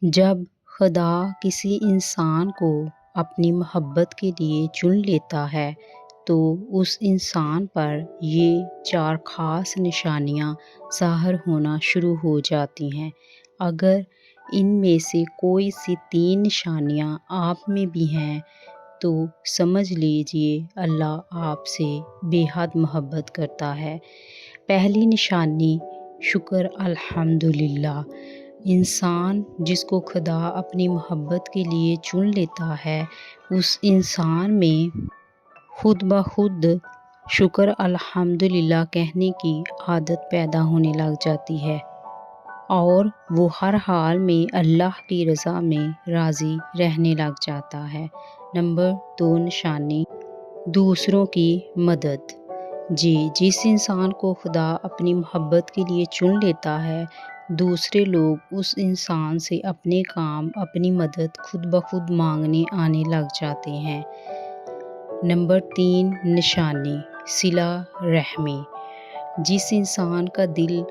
جب خدا کسی انسان کو اپنی محبت کے لیے چن لیتا ہے تو اس انسان پر یہ 4 خاص نشانیاں ظاہر ہونا شروع ہو جاتی ہیں۔ اگر ان میں سے کوئی سی 3 نشانیاں آپ میں بھی ہیں تو سمجھ لیجئے اللہ آپ سے بے حد محبت کرتا ہے۔ پہلی نشانی شکر الحمدللہ۔ انسان جس کو خدا اپنی محبت کے لیے چن لیتا ہے اس انسان میں خود بخود شکر الحمدللہ کہنے کی عادت پیدا ہونے لگ جاتی ہے اور وہ ہر حال میں اللہ کی رضا میں راضی رہنے لگ جاتا ہے۔ نمبر 2 نشانی دوسروں کی مدد۔ جس انسان کو خدا اپنی محبت کے لیے چن لیتا ہے دوسرے لوگ اس انسان سے اپنے کام اپنی مدد خود بخود مانگنے آنے لگ جاتے ہیں۔ نمبر 3 نشانی صلہ رحمی۔ جس انسان کا دل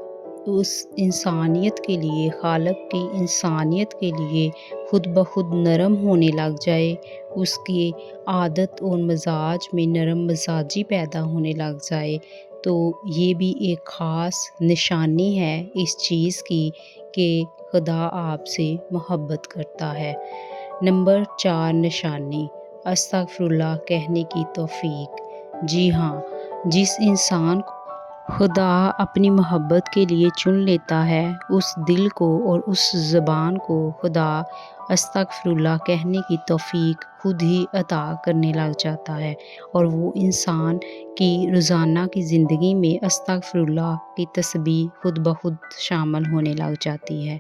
اس انسانیت کے لیے خالق کی انسانیت کے لیے خود بخود نرم ہونے لگ جائے، اس کی عادت اور مزاج میں نرم مزاجی پیدا ہونے لگ جائے تو یہ بھی ایک خاص نشانی ہے اس چیز کی کہ خدا آپ سے محبت کرتا ہے۔ نمبر 4 نشانی استغفراللہ کہنے کی توفیق۔ جی ہاں، جس انسان کو خدا اپنی محبت کے لیے چن لیتا ہے اس دل کو اور اس زبان کو خدا استغفراللہ کہنے کی توفیق خود ہی عطا کرنے لگ جاتا ہے اور وہ انسان کی روزانہ کی زندگی میں استغفراللہ کی تسبیح خود بخود شامل ہونے لگ جاتی ہے۔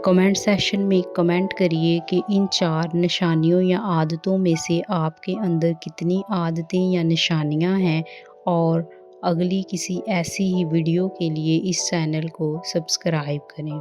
کمنٹ سیکشن میں کمنٹ کریے کہ ان 4 نشانیوں یا عادتوں میں سے آپ کے اندر کتنی عادتیں یا نشانیاں ہیں، اور اگلی کسی ایسی ہی ویڈیو کے لیے اس چینل کو سبسکرائب کریں۔